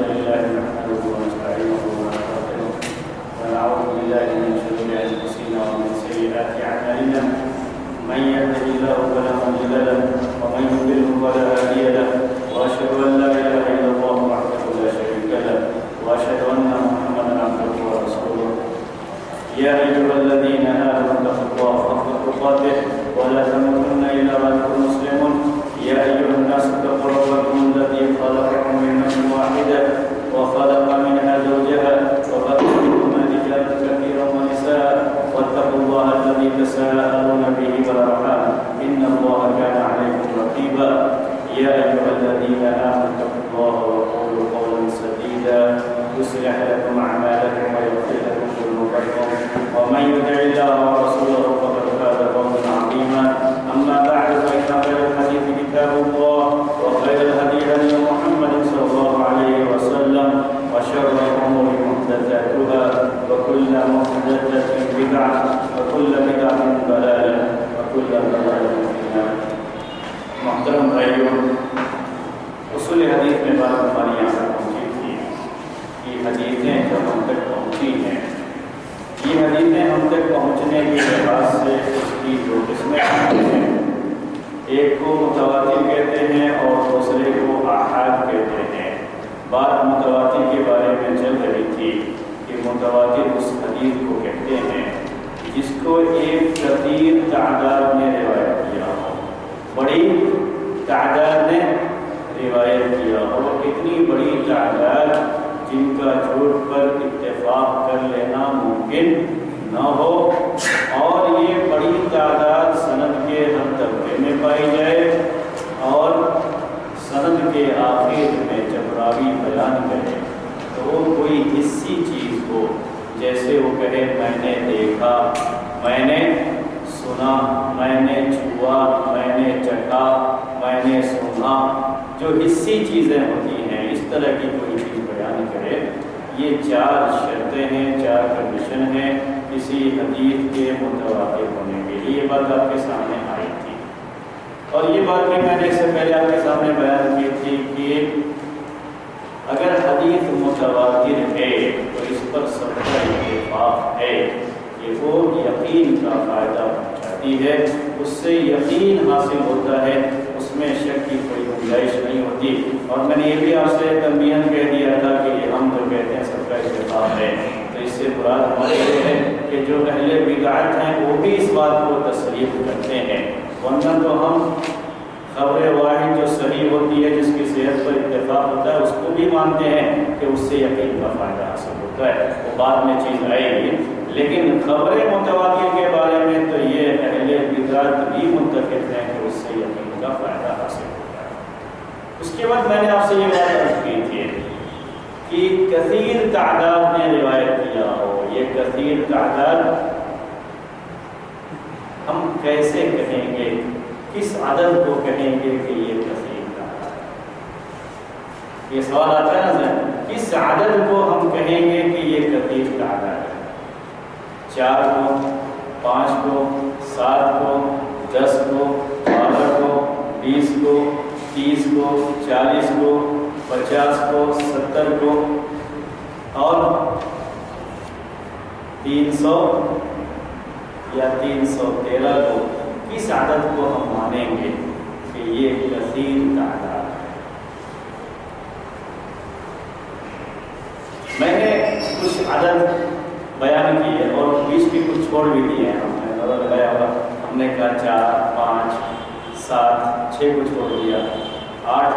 لله نحمده ونستعينه ونستغفره ونعوذ بالله من شرور أنفسنا ومن سيئات أعمالنا من يهده الله فلا مضل له ومن يضلل فلا هادي له وأشهد أن لا إله إلا الله وحده لا شريك له وأشهد أن محمدا عبده ورسوله يا أيها الذين آمنوا اتقوا الله حق تقاته ولا تموتن إلا وأنتم مسلمون يا أيها الناس اتقوا ربكم الذي خلقكم من نفس واحدة وخلق منها زوجها وبث منهما رجالا كثيرا ونساء واتقوا الله الذي تساءلون به والأرحام إن الله كان عليكم رقيبا يا أيها الذين آمنوا اتقوا الله وقولوا قولا سديدا يصلح لكم أعمالكم ويغفر لكم ذنوبكم ومن يطع الله ورسوله فقد فاز فوزا عظيما أما بعد فإن خير الحديث كتاب الله وخير الهدي هدي محمد صلى الله عليه وسلم وشر الأمور محدثاتها وكل محدثة بدعة وكل بدعة ضلالة وكل ضلالة في النار. محترم بھائیوں، اصول حدیث میں بات ہماری یہاں تک پہنچی تھی کہ حدیثیں جب ہم تک پہنچی ہیں، یہ حدیثیں ہم تک پہنچنے کے لحاظ سے اس کی جو قسمیں ہیں، ایک کو متواتر کہتے ہیں اور دوسرے کو آحاد کہتے ہیں. بات متواتر کے بارے میں چل رہی تھی کہ متواتر اس حدیث کو کہتے ہیں جس کو ایک کثیر تعداد نے روایت کیا ہو، بڑی تعداد نے روایت کیا ہو، اتنی بڑی تعداد جن کا جھوٹ پر اتفاق کر لینا ممکن نہ ہو، اور یہ بڑی تعداد سند کے ہر طبقے میں پائی جائے، اور سند کے آخر میں جب راوی بیان کرے تو وہ کوئی حصی چیز ہو، جیسے وہ کہے میں نے دیکھا، میں نے سنا، میں نے چھوا، میں نے چکھا، میں نے سنا، جو حصی چیزیں ہوتی ہیں اس طرح کی کوئی چیز بیان کرے. یہ چار شرطیں ہیں، چار کنڈیشن ہیں کسی حدیث کے متواتر ہونے کے لیے. یہ بات آپ کے سامنے آئی تھی، اور یہ بات بھی میں نے اس سے پہلے آپ کے سامنے بیان کی تھی کہ اگر حدیث متواتر ہے تو اس پر سب کا اتفاق ہے کہ وہ یقین کا فائدہ پہنچاتی ہے، اس سے یقین حاصل ہوتا ہے، اس میں شک کی کوئی گنجائش نہیں ہوتی. اور میں نے یہ بھی آپ سے تنبیہاً کہہ دیا تھا کہ ہم جو کہتے ہیں سب کا اتفاق ہے، تو اس سے مراد ہمارے یہ ہے کہ جو اہل بدعت ہیں وہ بھی اس بات کو تسلیم کرتے ہیں، ورنہ تو ہم خبر واحد جو صحیح ہوتی ہے جس کی صحت پر اتفاق ہوتا ہے اس کو بھی مانتے ہیں کہ اس سے یقین کا فائدہ حاصل ہوتا ہے. وہ بعد میں چیز آئے گی، لیکن خبر متواتر کے بارے میں تو یہ اہل بدعت بھی متفق ہیں کہ اس سے یقین کا فائدہ حاصل ہوتا ہے. اس کے بعد میں نے آپ سے یہ بات عرض کی تھی کہ کثیر تعداد نے روایت کیا ہو. یہ کثیر تعداد ہم کیسے کہیں گے، کس عدد کو کہیں گے کہ یہ کثیر تعداد؟ یہ سوال آتا ہے نا سر، کس عدد کو ہم کہیں گے کہ یہ کثیر تعداد ہے؟ 4 کو، 5 کو، 7 کو، 10 کو، 12 کو، 20 کو، 30 کو، 40 کو، 50 کو، 70 کو اور 300 یا 313 کو. کس عدد کو ہم مانیں گے کہ یہ کثیر تعداد ہے؟ میں نے کچھ عدد بیان کیے اور بیچ کی کچھ چھوڑ بھی دیے ہیں. ہم نے نظر لگایا ہوگا، ہم نے کہا 4، 5، 7، 6 کو چھوڑ دیا، 8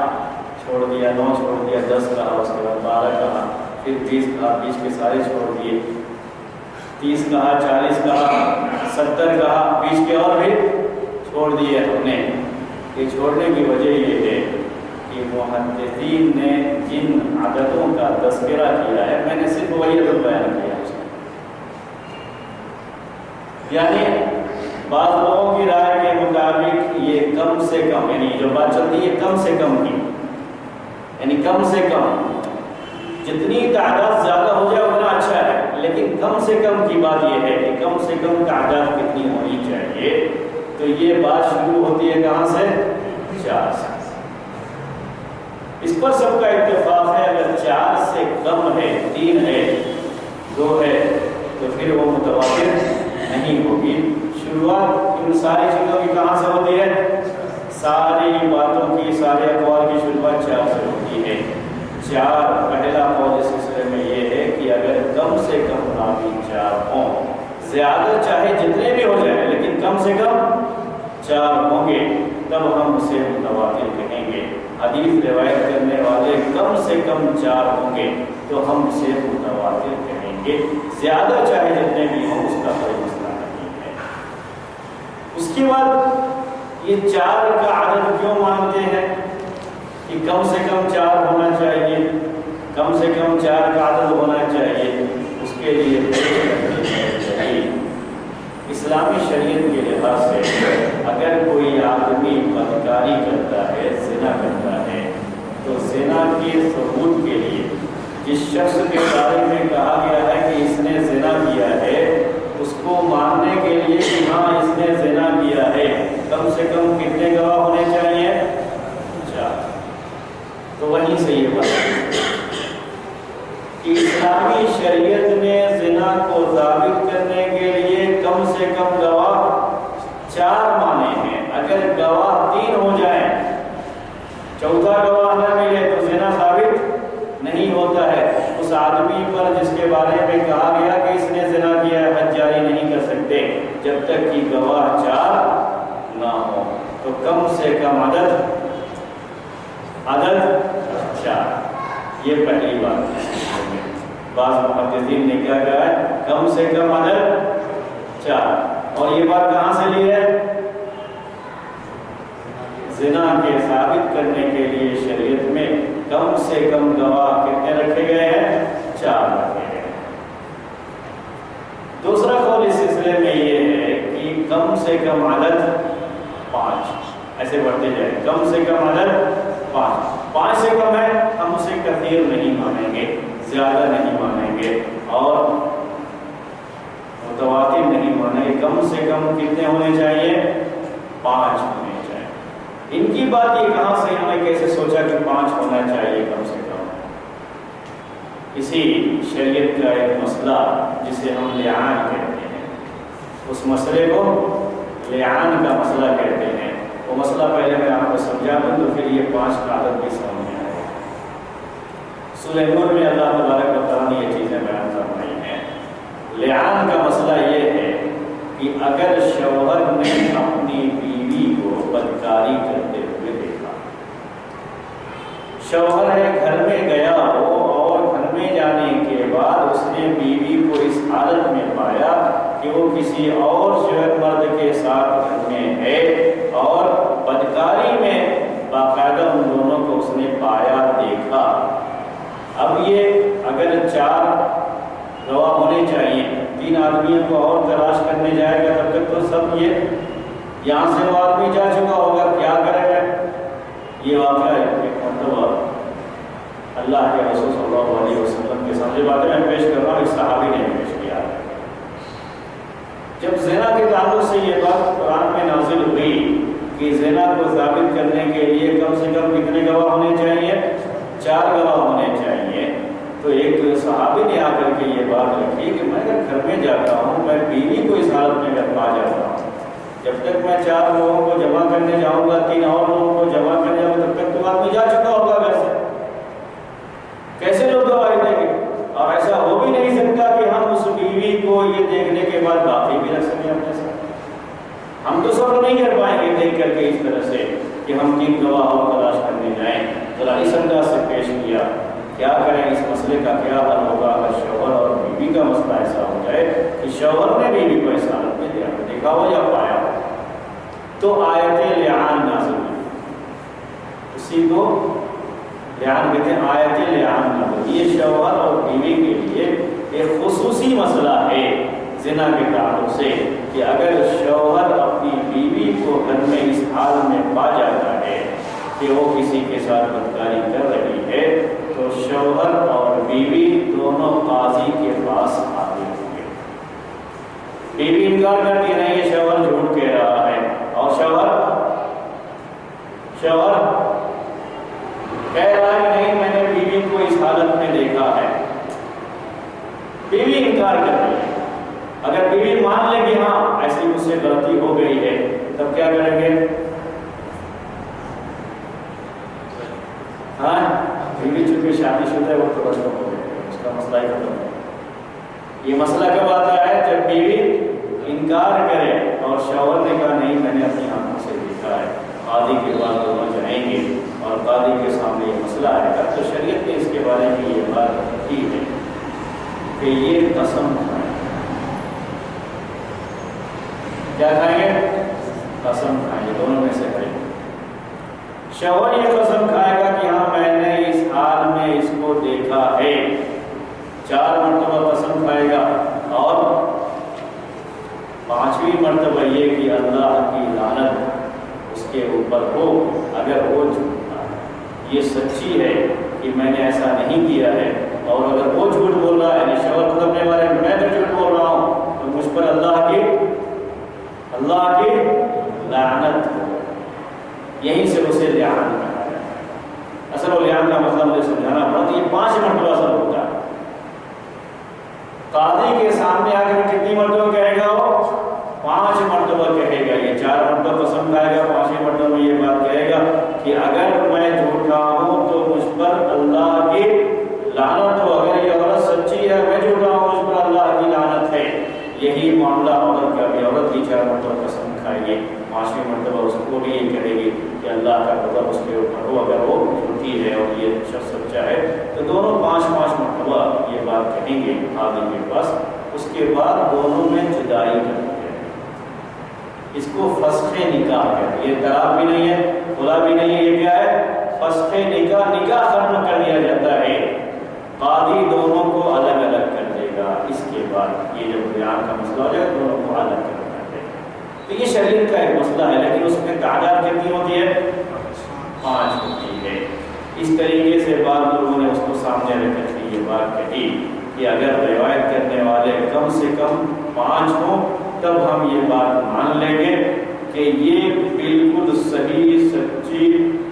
چھوڑ دیا، 9 چھوڑ دیا، 10 کہا، اس کے بعد 12 کہا، پھر 20 کہا، 20 کے سارے چھوڑ دیے، 30 کہا، 40 کہا، 70 کہا، 20 کے اور بھی چھوڑ دیے ہم نے. یہ چھوڑنے کی وجہ یہ ہے کہ محدثین نے جن عددوں کا تذکرہ کیا ہے میں نے صرف وہی عدد بیان کیا اس میں. یعنی بعض لوگوں کی رائے کے مطابق یہ کم سے کم، یعنی جو بات چلتی ہے کم سے کم کی، یعنی کم سے کم جتنی تعداد زیادہ ہو جائے اتنا اچھا ہے، لیکن کم سے کم کی بات یہ ہے کہ کم سے کم تعداد کتنی ہونی چاہیے. تو یہ بات شروع ہوتی ہے کہاں سے؟ 4 سے. اس پر سب کا اتفاق ہے اگر 4 سے کم ہے، 3 ہے، 2 ہے تو پھر وہ متواتر نہیں ہوگی۔ شروعات ان ساری چیزوں کی کہاں سے ہوتی ہے؟ ساری باتوں کی، سارے اقوال کی شروعات 4 سے ہوتی ہے۔ 4 پہلا قول اس سلسلے میں یہ ہے کہ اگر کم سے کم راوی 4 ہوں، زیادہ چاہے جتنے بھی ہو جائیں لیکن کم سے کم 4 ہوں گے تب ہم اسے متواتر کہیں گے۔ حدیث روایت کرنے والے کم سے کم 4 ہوں گے تو ہم اسے متواتر کہیں گے، زیادہ چاہے جتنے بھی ہوں اس کا کوئی مسئلہ نہیں ہے۔ اس کے بعد یہ 4 کا عدد کیوں مانتے ہیں کہ کم سے کم 4 ہونا چاہیے، کم سے کم 4 کا عدد ہونا چاہیے؟ اس کے لیے اسلامی شریعت کے لحاظ سے اگر کوئی آدمی بدکاری کرتا ہے، زنا کرتا ہے، تو زنا کے ثبوت کے لیے جس شخص کے بارے میں کہا گیا ہے کہ اس نے زنا کیا ہے، اس کو ماننے کے لیے کہ ہاں اس نے زنا کیا ہے، کم سے کم کتنے گواہ ہونے چاہیے؟ 4۔ تو وہیں سے یہ بات ہے کہ اسلامی شریعت نے زنا کو ثابت کرنے کے لیے کم سے کم گواہ 4 مانے ہیں۔ اگر گواہ 3 ہو جائیں، چوتھا گواہ نہ ملے تو زنا ثابت نہیں ہوتا ہے۔ اس آدمی پر جس کے بارے میں کہا گیا کہ اس نے زنا کیا ہے، حد جاری نہیں کر سکتے جب تک کہ گواہ 4 نہ ہو۔ تو کم سے کم عدد 4، یہ پہلی بات ہے۔ بعض محدثین نے کیا کہا ہے؟ کم سے کم عدد 4۔ اور یہ بات کہاں سے لی ہے؟ زنا کے ثابت کرنے کے لیے شریعت میں کم سے کم گواہ کتنے رکھے گئے ہیں؟ 4 رکھے گئے ہیں۔ دوسرا قول اس سلسلے میں یہ ہے کہ کم سے کم عدد 5، ایسے بڑھتے جائے، کم سے کم عدد 5 سے کم ہے ہم اسے کثیر نہیں مانیں گے، زیادہ نہیں مانیں گے، اور متواتر نہیں مانیں گے۔ کم سے کم کتنے ہونے چاہیے؟ 5 ہونے چاہیے۔ ان کی بات یہ کہاں سے، ہم نے کیسے سوچا کہ 5 ہونا چاہیے کم سے کم؟ اسی شریعت کا ایک مسئلہ جسے ہم لعان کہتے ہیں، اس مسئلے کو لعان کا مسئلہ کہتے ہیں۔ وہ مسئلہ پہلے میں آپ کو سمجھا دوں تو پھر یہ 5 کا عدد بھی سمجھ میں آئے۔ سورہ نور میں اللہ تبارک و تعالیٰ نے یہ چیزیں بیان فرمائی ہیں۔ لعان کا مسئلہ یہ ہے کہ اگر شوہر نے اپنی بیوی کو بدکاری کرتے ہوئے دیکھا، شوہر ہے گھر میں گیا ہو اور گھر میں جانے کے بعد اس نے بیوی کو اس حالت میں پایا کہ وہ کسی اور مرد کے ساتھ گھر میں ہے اور بدکاری میں باقاعدہ ان دونوں کو اس نے پایا، دیکھا۔ اب یہ اگر 4 گواہ ہونے چاہیے، 3 آدمیوں کو اور تلاش کرنے جائے گا تب تک تو سب یہ یہاں سے وہ آدمی جا چکا ہوگا، کیا کرے گا؟ یہ واقعہ ایک مرتبہ اللہ کے رسول صلی اللہ علیہ وسلم کے سامنے باتیں میں پیش کر رہا ہوں، ایک صحابی نے پیش کیا۔ جب زنا کے تعلق سے یہ بات قرآن میں نازل ہوئی کہ زنا کو ثابت کرنے کے لیے کم سے کم کتنے گواہ ہونے چاہیے؟ 4 گواہ ہونے چاہیے، تو ایک صحابی نے آ کر کے یہ بات رکھی کہ میں اگر گھر میں جاتا ہوں، میں بیوی کو اس حالت میں اگر پا جاتا ہوں، جب تک میں 4 لوگوں کو جمع کرنے جاؤں گا، 3 اور لوگوں کو جمع کرنے جاؤں گا، تب تک تو آدمی جا چکا ہوگا گھر سے، کیسے لوگ گواہی دیں گے؟ اور ایسا ہو بھی نہیں سکتا کہ ہم اس بیوی کو یہ دیکھنے کے بعد باقی بھی رکھ سکیں اپنے ساتھ۔ ہم تو صبر نہیں کر پائیں گے دیکھ کر کے اس طرح سے کہ ہم 3 گواہ اور تلاش کرنے جائیں۔ ذرا اس انداز سے پیش کیا، کیا کریں اس مسئلے کا کیا حل ہوگا اگر شوہر اور بیوی کا مسئلہ ایسا ہو جائے کہ شوہر نے بیوی کو اس حالت میں دیکھا ہو یا پایا ہو، تو آیت لعان نازل ہوئی۔ اسی کو لعان کہتے ہیں، آیت لعان نازل۔ یہ شوہر اور بیوی کے لیے ایک خصوصی مسئلہ ہے زنا کے تعلق سے کہ اگر شوہر اپنی بیوی کو گھر میں اس حال میں پا جاتا ہے کہ وہ کسی کے ساتھ بدکاری کر رہی ہے، تو شوہر اور بیوی دونوں قاضی کے پاس حاضر ہوں گے۔ بیوی انکار کرتی نہیں، یہ شوہر جھوٹ کہہ رہا ہے، اور شوہر کہہ رہا ہے ہو گئی ہے تب کیا کریں گے؟ ہاں بیوی چونکہ شادی شدہ ہے وہ تو ختم ہو گئی، اس کا مسئلہ ہی ختم ہو۔ یہ مسئلہ کب آتا ہے؟ جب بیوی انکار کرے اور شوہر نے کہا نہیں میں نے اپنی آنکھوں سے دیکھا ہے، قاضی کے پاس دونوں جائیں گے اور قاضی کے سامنے یہ مسئلہ آئے گا، تو شریعت نے اس کے بارے میں یہ بات کی ہے کہ یہ قسم کھائیں۔ کیا کھائیں گے؟ قسم کھائیں گے، دونوں میں سے کریں گے۔ شوہر یہ قسم کھائے گا کہ ہاں میں نے اس حال میں اس کو دیکھا ہے، 4 مرتبہ قسم کھائے گا، اور 5ویں مرتبہ یہ کہ اللہ کی لعنت اس کے اوپر ہو اگر وہ جھوٹا ہے، یہ سچی ہے کہ میں نے ایسا نہیں کیا ہے، اور اگر وہ جھوٹ بول رہا ہے یعنی شوہر خود اپنے بارے میں میں بھی جھوٹ بول رہا ہوں تو مجھ پر اللہ کی لعنت ہو۔ یہیں سے اسے لعان کہا جاتا ہے۔ اصل و لعان کا مطلب مجھے سمجھانا پڑا تو یہ 5 مرتبہ اثر ہوتا ہے۔ قاضی کے سامنے آ کر کتنی مرتبہ کہے گا؟ وہ 5 مرتبہ کہے گا۔ یہ 4 مرتبہ قسم کھائے گا، 5ویں مرتبہ میں یہ بات کہے گا کہ اگر میں جھوٹا ہوں تو مجھ پر اللہ کی لعنت ہو، اگر یہ عورت سچی ہے میں جھوٹا ہوں مجھ پر اللہ کی لعنت ہے۔ یہی معاملہ عورت کا بھی، عورت بھی 4 مرتبہ قسم کھائے گی، 5ویں مرتبہ اس کو بھی یہ کہے گی کہ اللہ کا غضب اس کے اوپر ہو اگر وہ جھوٹی ہے اور یہ شخص سچا ہے، تو دونوں 5 مرتبہ یہ بات کہیں گے قاضی کے پاس۔ اس کے بعد دونوں میں جدائی کرتے ہیں، اس کو فسخ نکاح کہتے ہیں۔ یہ طلاق بھی نہیں ہے، خلا بھی نہیں ہے، یہ کیا ہے؟ فسخ نکاح، نکاح ختم کر دیا جاتا ہے۔ قاضی دونوں کو الگ الگ کر دے گا۔ اس کے بعد یہ جب بیان کا مسئلہ ہو جائے دونوں کو الگ کر دے گا۔ تو یہ شریعت کا ایک مسئلہ ہے، لیکن اس میں تعداد کتنی ہوتی ہے؟ 5 ہوتی ہے۔ اس طریقے سے بعض لوگوں نے اس کو سامنے رکھ کے یہ بات کہی کہ اگر روایت کرنے والے کم سے کم 5 ہوں تب ہم یہ بات مان لیں گے کہ یہ بالکل صحیح، سچی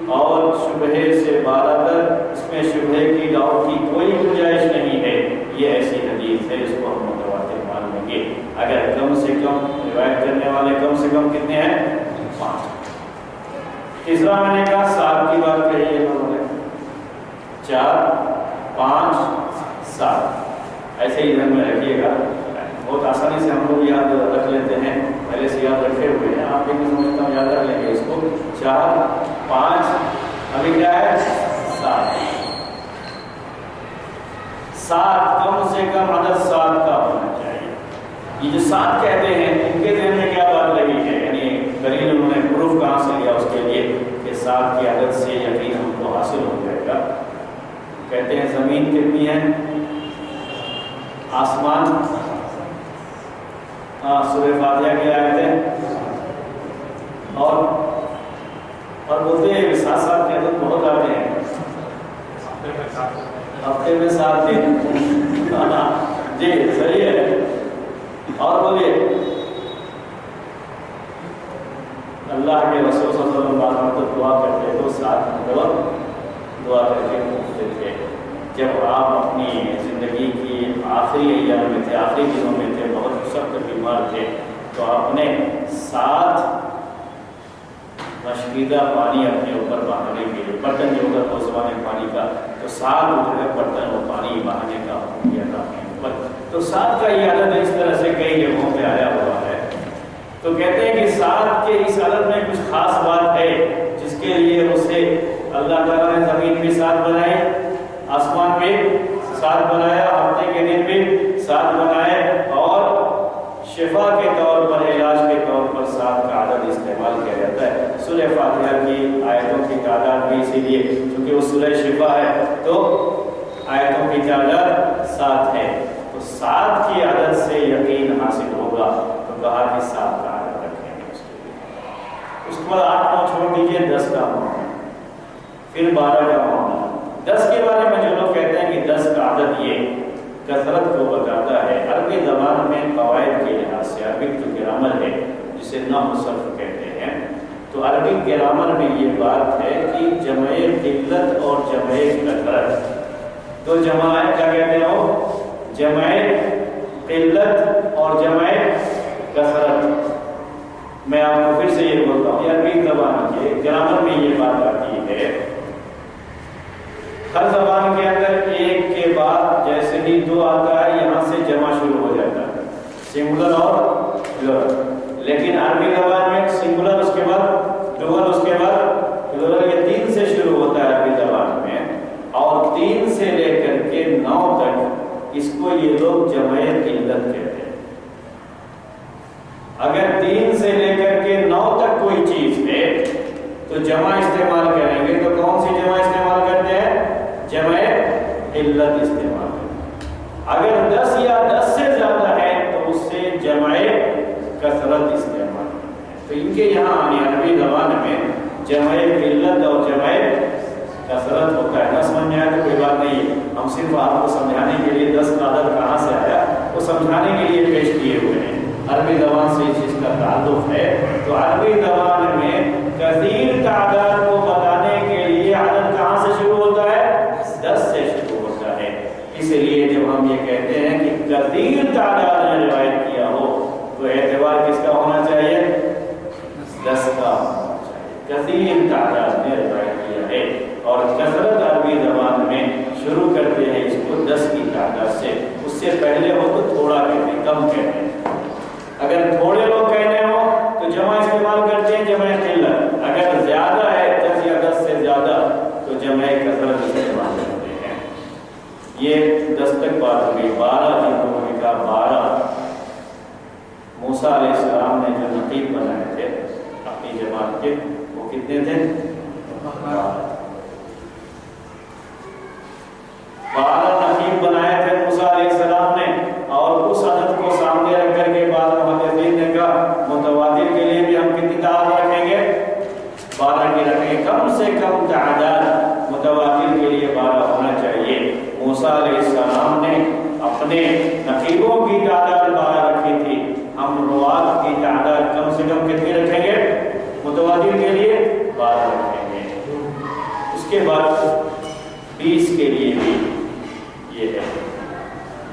اور شبہے سے بالاتر، اس میں شبہے کی ڈاؤٹ کی کوئی گنجائش نہیں ہے، یہ ایسی حدیث ہے، اس کو ہم متواتر مان لیں گے۔ اگر کم سے کم روایت کرنے والے کم سے کم کتنے ہیں؟ 5۔ تیسرا میں نے کہا 7 کی بات کہی ہے انہوں نے، 4 5 7 ایسے ہی ذہن میں رکھیے گا، بہت آسانی سے ہم لوگ یاد رکھ لیتے ہیں، پہلے سے یاد رکھے ہوئے ہیں، آپ بھی میں سمجھتا ہوں یاد رکھ لیں گے اس کو۔ 4 5 ابھی کیا ہے؟ 7 کم سے کم عدد 7 کا ہونا چاہیے۔ یہ جو 7 کہتے ہیں ان کے ذہن میں کیا بات لگی ہے؟ یعنی دلیل انہوں نے پروف کہاں سے لیا اس کے لیے کہ 7 کی عدد سے یقین ہم کو حاصل ہو جائے گا۔ کہتے ہیں زمین کتنی ہے؟ آسمان، سورہ فاتحہ کی آیتیں، اور بولتے ہیں 7 کے عدد بہت آتے ہیں، ہفتے میں 7 دن۔ جی صحیح ہے، اور بولیے اللہ کے رسول صلی اللہ علیہ وسلم دعا کرتے تو 7 مرتبہ دعا کر کے پوچھتے تھے۔ جب آپ اپنی زندگی کی آخری ایام میں تھے، آخری دنوں میں تھے، بہت سخت بیمار تھے، تو آپ نے 7 مشکیدہ پانی اپنے اوپر بہانے کے لیے، برتن جو ہوگا تو زمانے پانی کا، تو 7 جو ہے برتن وہ پانی بہانے کا حکم دیا تھا اپنے اوپر۔ تو 7 کا یہ عدد اس طرح سے کئی جگہوں پہ آیا ہوا ہے۔ تو کہتے ہیں کہ 7 کے اس عدد میں کچھ خاص بات ہے جس کے لیے اسے اللہ تعالیٰ نے زمین بھی 7 بنائی، آسمان بھی 7 بنایا، ہفتے کے دن بھی 7 بنائے، اور شفا کے طور پر، علاج کے طور پر 7 کا عدد استعمال کیا جاتا ہے۔ سورہ فاتحہ کی آیتوں کی تعداد بھی اسی لیے، چونکہ وہ سورہ شفا ہے تو آیتوں کی تعداد 7 ہے، تو 7 کی عدد سے یقین حاصل ہوگا، تو کہا کہ 7 کا عدد رکھیں گے اس کے لیے۔ اس کے بعد 8 9 چھوڑ دیجیے، 10 کا معاملہ، پھر 12 کا معاملہ۔ 10 کے بارے میں جو لوگ کہتے ہیں کہ 10 کا عدد یہ کثرت کو بتاتا ہے، عربی زبان میں قواعد کے لحاظ سے، عربک جو گرامر ہے جسے نحو صرف کہتے ہیں، تو عربی گرامر میں یہ بات ہے کہ جمع قلت اور جمع کثرت، تو جمع کیا کہتے ہیں وہ؟ جمع قلت اور جمع کثرت، میں آپ کو پھر سے یہ بولتا ہوں، عربی زبان کے گرامر میں یہ بات آتی ہے، ہر زبان کے اندر ایک کے بعد جیسے ہی دو آتا ہے یہاں سے جمع شروع ہو جاتا ہے، سنگولر اور پلورل، لیکن عربی زبان میں سنگولر اس کے بعد ڈوئل اس کے بعد پلورل، یہ 3 سے شروع ہوتا ہے عربی زبان میں، اور 3 سے لے کر کے 9 تک اس کو یہ لوگ جمع قلت کہتے ہیں۔ اگر 3 سے لے کر کے 9 تک کوئی چیز ہے تو جمع استعمال کریں گے، تو کون سی جمع استعمال کرتے ہیں؟ جمع قلت استعمال کرتے ہیں۔ اگر 10 یا 10 سے زیادہ ہے تو اس سے جمع کثرت استعمال کرتے ہیں۔ تو ان کے یہاں عربی زبان میں جمع قلت اور جمع کثرت ہوتا ہے۔ نہ سمجھ میں آیا تو کوئی بات نہیں ہے، ہم صرف آپ کو سمجھانے کے لیے 10 کا عدد کہاں سے آیا وہ سمجھانے کے لیے پیش کیے ہوئے ہیں۔ عربی زبان سے اس کا تعلق ہے، تو عربی زبان میں کثیر تعداد کو بتانے کے لیے عدد کہاں سے شروع ہوتا ہے؟ 10 سے شروع ہوتا ہے۔ اس لیے جب ہم یہ کہتے ہیں کہ کثیر تعداد نے روایت کیا ہو تو اعتبار کس کا ہونا چاہیے؟ 10 کا ہونا چاہیے۔ کثیر تعداد نے روایت کیا ہے، اور کثرت عربی زبان میں شروع کرتے ہیں اس کو 10 کی تعداد سے، اس سے پہلے ہو تو تھوڑا کہتے ہیں، کم کہتے ہیں۔ اگر تھوڑے لوگ کہنے ہو تو جمع استعمال کرتے ہیں جمع قلت، اگر زیادہ ہے 10 یا 10 سے زیادہ تو جمع کثرت استعمال کرتے ہیں۔ یہ 10 تک بات ہو گئی۔ 12 جن لوگوں نے کہا 12 موسیٰ علیہ السلام نے جو نقیب بنائے تھے اپنی جماعت کے، وہ کتنے تھے؟ 12 نقیب بنائے تھے موسیٰ علیہ السلام نے، اور اس عدد کو سامنے رکھ کر کے بعض محدثین نے کہا متواتر کے لیے بھی ہم کتنی تعداد رکھیں گے؟ 12 کی رکھیں گے، کم سے کم تعداد متواتر کے لیے 12 ہونا چاہیے۔ موسیٰ علیہ السلام نے اپنے نقیبوں کی تعداد 12 رکھی تھی، ہم روات کی تعداد کم سے کم کتنی رکھیں گے؟ متواتر کے لیے 12 رکھیں گے۔ اس کے بعد 20 کے لیے بھی یہ ہے،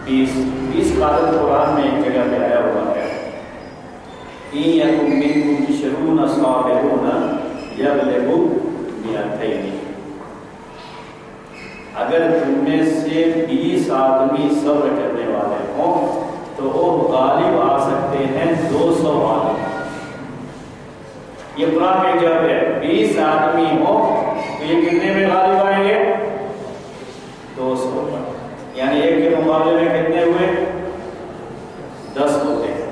20 کا عدد قرآن میں ایک جگہ پہ آیا ہوا ہے، إِن يَكُن مِّنكُمْ 20 صَابِرُونَ يَغْلِبُوا 200۔ اگر تم میں سے 20 آدمی صبر کرنے والے ہوں تو وہ غالب آ سکتے ہیں 200 آدمی۔ یہ قرآن میں جب ہے 20 آدمی ہوں تو یہ کتنے میں غالب آئیں گے؟ 200 پر، یعنی ایک کے مقابلے میں کتنے ہوئے؟ 10 ہوتے ہیں۔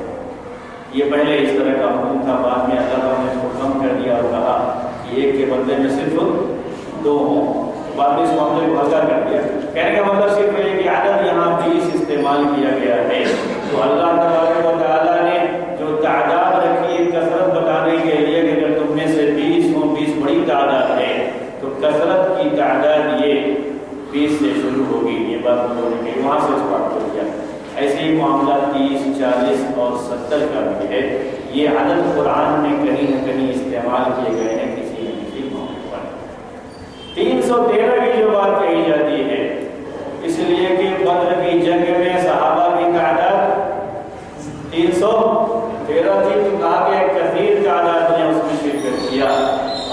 یہ پہلے اس طرح کا حکم تھا، بعد میں اللہ تعالیٰ نے اس کو کم کر دیا اور کہا کہ ایک کے بدلے میں صرف 2 ہوں، بعد میں اس معاملے کو ہلکا کر دیا۔ کہنے کا مطلب صرف یہ کہ عدد یہاں 20 استعمال کیا گیا ہے، تو اللہ تبارک و تعالیٰ نے جو تعداد رکھی ہے کثرت بتانے کے لیے کہ اگر تم میں سے 20 ہوں، 20 بڑی تعداد ہے، تو کثرت کی تعداد یہ 20 سے شروع ہوگی، یہ بات بولنے کی وہاں سے اس بات کو کیا۔ ایسے ہی معاملہ 30، 40 اور 70 کا بھی ہے، یہ عدد قرآن میں کہیں نہ کہیں استعمال کیے گئے ہیں کسی نہ کسی موقع پر۔ 313 کی جو بات کہی جاتی ہے، اس لیے کہ بدر کی جنگ میں صحابہ کی تعداد 313 تھی، تو کہا کہ کثیر تعداد نے اس میں شرکت کیا،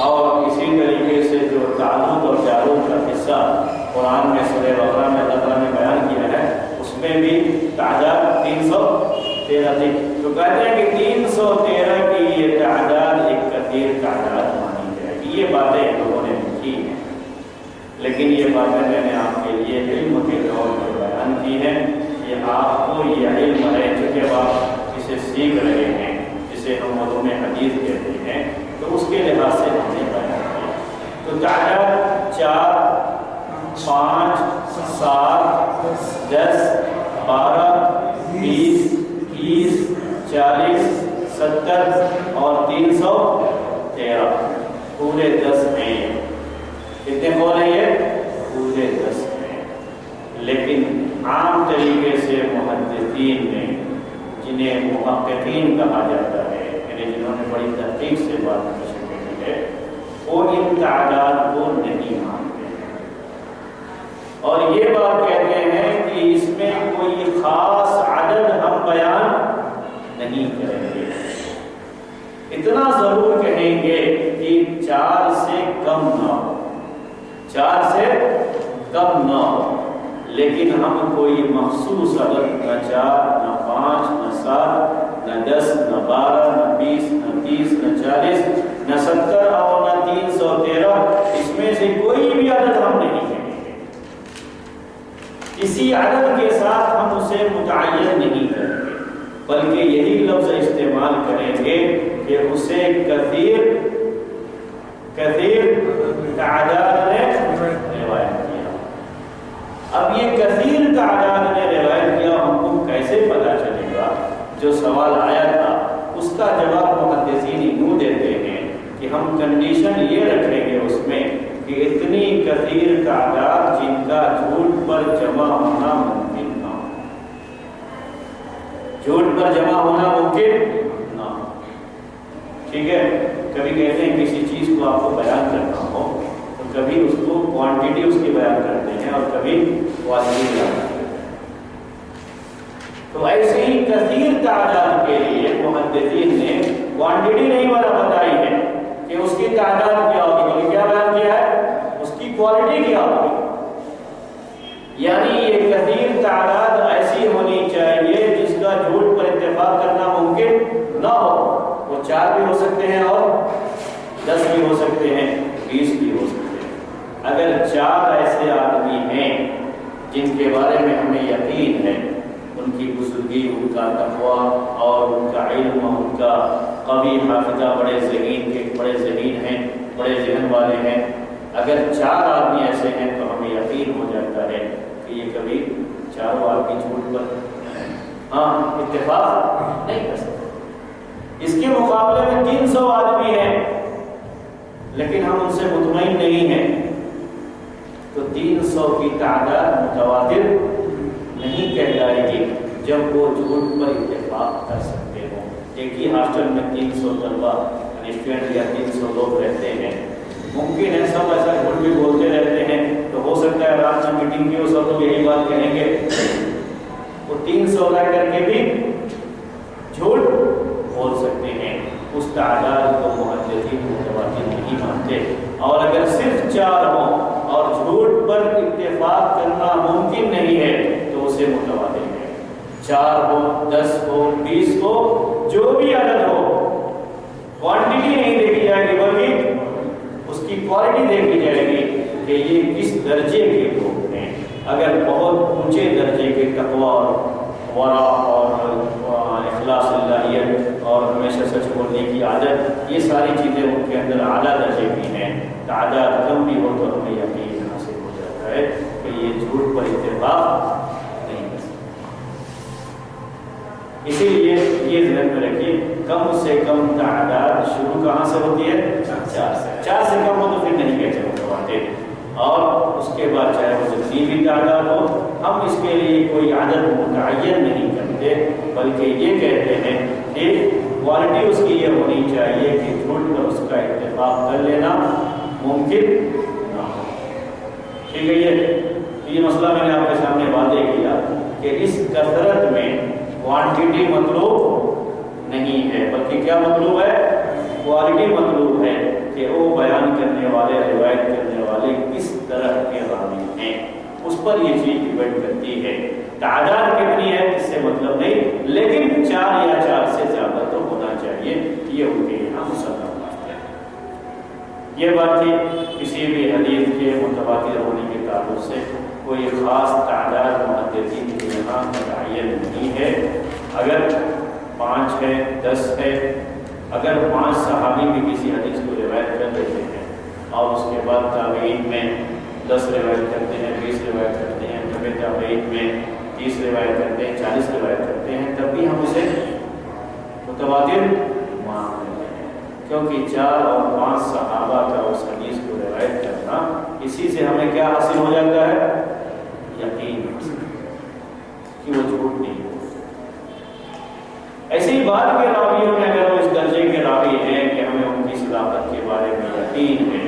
اور اسی طریقے سے جو تعلق اور جالوت کا حصہ قرآن میں سورہ بقرہ میں اللہ تعالیٰ نے بیان کیا ہے، اس میں بھی تعداد 313 تھی۔ تو کہتے ہیں کہ 313 کی یہ تعداد ایک کثیر تعداد مانی جائے گی۔ یہ باتیں لوگوں نے لکھی ہیں، لیکن یہ باتیں میں نے آپ کے لیے علم کے طور پر بیان کی ہیں۔ یہ آپ کو یہ علم ہے، چونکہ آپ اسے سیکھ رہے ہیں، جسے ہم علوم حدیث کہتے ہیں، تو اس کے لحاظ سے ہم نے بیان کیا۔ تو تعداد 4، 5، 7، 10، 12، 20، 30، 40، 70 اور 313 پورے 10 ہیں۔ کتنے قول ہیں یہ؟ پورے 10 ہیں۔ لیکن عام طریقے سے محدثین نے، جنہیں محققین کہا جاتا ہے، یعنی جنہوں نے بڑی تحقیق سے بات کی ہے، وہ ان تعداد کو نہیں مانتے ہیں، اور یہ بات کہتے ہیں کہ اس میں کوئی خاص عدد ہم بیان نہیں کریں گے۔ اتنا ضرور کہیں گے کہ 4 سے کم نہ ہو، 4 سے کم نہ ہو، لیکن ہم کوئی مخصوص عدد نہ 4 نہ 5 نہ 7 نہ 10 نہ 12 نہ 20 نہ 30 نہ 40 نہ 70 اور نہ 313، اس میں سے کوئی بھی عدد ہم نہیں کہیں گے۔ کسی عدد کے ساتھ ہم اسے متعین نہیں کریں گے، بلکہ یہی لفظ استعمال کریں گے کہ اسے کثیر تعداد نے روایت کیا۔ اب یہ کثیر تعداد نے روایت کیا، ہم کو کیسے پتا چلے گا؟ جو سوال آیا تھا اس کا جواب محدثین یوں دیتے ہیں کہ ہم کنڈیشن یہ رکھیں گے اس میں کہ اتنی کثیر تعداد جن کا جھوٹ پر جمع ہونا ممکن نہ ہو، جھوٹ پر جمع ہونا ممکن نہ ہو، ٹھیک ہے؟ کبھی کہتے ہیں کسی چیز کو آپ کو بیان کرنا ہو تو کبھی اس کو کوانٹٹی اس کی بیان کرتے ہیں اور کبھی کوالٹی بیان کرتے ہیں۔ تو ایسے ہی کثیر تعداد کے لیے محدثین نے کوانٹٹی نہیں بتائی ہے کہ اس کی تعداد کیا ہوگی، بلکہ کیا بیان کیا ہے؟ اس کی کوالٹی کیا ہوگی۔ یعنی یہ کثیر تعداد ایسی ہونی چاہیے جس کا جھوٹ پر اتفاق کرنا ممکن نہ ہو۔ وہ 4 بھی ہو سکتے ہیں اور 10 بھی ہو سکتے ہیں، 20 بھی ہو سکتے ہیں۔ اگر 4 ایسے آدمی ہیں جن کے بارے میں ہمیں یقین ہے ان کی بزرگی، ان کا تقویٰ اور ان کا علم، ان کا قوی حافظہ، بڑے ذہین ہیں، بڑے ذہن والے ہیں، اگر 4 آدمی ایسے ہیں تو ہمیں یقین ہو جاتا ہے کہ یہ کبھی 4 آدمی جھوٹ پر اتفاق نہیں کر سکتے۔ اس کے مقابلے میں 300 آدمی ہیں لیکن ہم ان سے مطمئن نہیں ہیں، تو 300 کی تعداد متواتر نہیں کہلائے گی جب وہ جھوٹ پر اتفاق کر سکتے ہوں۔ ایک ہی ہاسٹل میں 300 طلبہ اسٹوڈنٹ یا 300 لوگ رہتے ہیں، ممکن ہے سب ایسا جھوٹ بھی بولتے رہتے ہیں، تو ہو سکتا ہے رات میں میٹنگ کی وہ سب لوگ یہی بات کہیں گے، وہ 300 رہ کر کے بھی جھوٹ بول سکتے ہیں۔ اس تعداد کو محدثین متواتر نہیں مانتے، اور اگر صرف 4 ہوں اور جھوٹ پر اتفاق کرنا ممکن نہیں ہے تو اسے متواتر ہے۔ 4 ہو، 10 ہو، 20 ہو، جو بھی عدد ہو، کوانٹٹی نہیں دیکھی جائے گی بلکہ اس کی کوالٹی دیکھی جائے گی کہ یہ کس درجے کے لوگ ہیں۔ اگر بہت اونچے درجے کے تقویٰ اور ورع اور اخلاص اللہیت اور ہمیشہ سچ بولنے کی عادت، یہ ساری چیزیں ان کے اندر اعلیٰ درجے کی ہیں، تعداد کم بھی ہو تو ہمیں یقین حاصل ہو جاتا ہے کہ یہ جھوٹ پر اتفاق نہیں کر سکتے۔ اسی لیے یہ ذہن میں رکھیے، کم سے کم تعداد شروع کہاں سے ہوتی ہے؟ 4 سے۔ 4 سے کم ہو تو پھر نہیں کہتے متواتر، اور اس کے بعد چاہے وہ جتنی بھی تعداد ہو، ہم اس کے لیے کوئی عدد متعین نہیں کرتے، بلکہ یہ کہتے ہیں کہ کوالٹی اس کی یہ ہونی چاہیے کہ جھوٹ پر اس کا اتفاق کر لینا ممکن نہ ہو۔ ٹھیک ہے؟ یہ مسئلہ میں نے آپ کے سامنے واضح کیا کہ اس کثرت میں کوانٹٹی مطلوب نہیں ہے، بلکہ کیا مطلوب ہے؟ کوالٹی مطلوب ہے کہ وہ بیان کرنے والے، روایت کرنے والے کس طرح کے راوی ہیں، اس پر یہ چیز ڈیپینڈ کرتی ہے۔ تعداد کتنی ہے اس سے مطلب نہیں، لیکن 4 یا 4 سے زیادہ تو ہونا چاہیے، یہ ان کے یہاں مسلم بات ہے۔ یہ بات تھی کسی بھی حدیث کے متواتر ہونے کے تعلق سے کوئی خاص تعداد محدثین کے یہاں متعین نہیں ہے۔ اگر 5 ہے، 10 ہے، اگر 5 صحابی بھی کسی حدیث کو روایت کر دیتے ہیں اور اس کے بعد تابعین میں 10 روایت کرتے ہیں، 20 روایت کرتے ہیں، جبکہ تابعین میں 30 روایت کرتے ہیں، 40 روایت کرتے ہیں، تب بھی ہم اسے متواتر مان لیتے ہیں، کیونکہ 4 اور 5 صحابہ کا اس حدیث کو روایت کرنا، اسی سے ہمیں کیا حاصل ہو جاتا ہے؟ یقین کہ وہ جھوٹ نہیں ہو۔ ایسی بات کے راویوں میں اگر وہ اس درجے کے راوی ہیں کہ ہمیں ان کی صداقت کے بارے میں یقین ہے،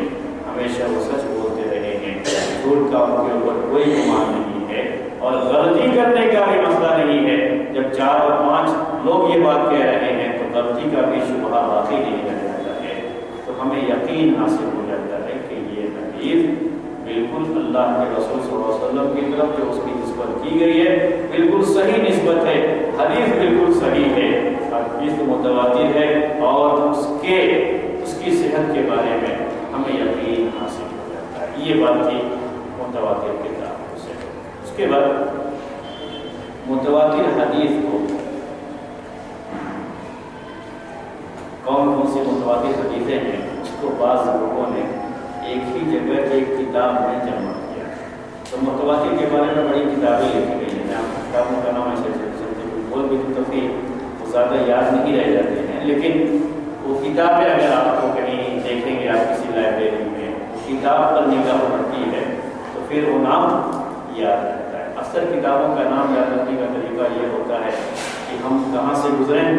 ہمیشہ وہ سچ بولتے رہے ہیں، جھوٹ کا ان کے اوپر کوئی گمان نہیں ہے، اور غلطی کرنے کا بھی مسئلہ نہیں ہے، جب 4 اور 5 لوگ یہ بات کہہ رہے ہیں تو غلطی کا بھی شبہ باقی نہیں رہ جاتا ہے، تو ہمیں یقین حاصل ہو جاتا ہے کہ یہ حدیث بالکل اللہ کے رسول صلی اللہ علیہ وسلم کی طرف جو اس کی نسبت کی گئی ہے بالکل صحیح نسبت ہے، حدیث بالکل صحیح ہے، حدیث متواتر ہے، اور اس کی صحت کے بارے میں ہمیں یقین حاصل ہو جاتا ہے۔ یہ بات تھی متواتر کے تعلق سے۔ اس کے بعد متواتر حدیث کو کون کون سی متواتر حدیثیں ہیں اس کو بعض لوگوں نے ایک ہی جگہ ایک کتاب میں جمع کیا، تو متواتر کے بارے میں بڑی کتابیں لکھی گئی ہیں۔ میں کتابوں کا نام ایسے بول بھی تو پھر وہ زیادہ یاد نہیں رہ جاتے ہیں، لیکن وہ کتابیں اگر آپ کو کہیں دیکھیں گے آپ کسی لائبریری میں کتاب پر نگاہ پڑتی ہے تو پھر وہ نام یاد رہتا ہے۔ اکثر کتابوں کا نام یاد رکھنے کا طریقہ یہ ہوتا ہے کہ ہم کہاں سے گزریں،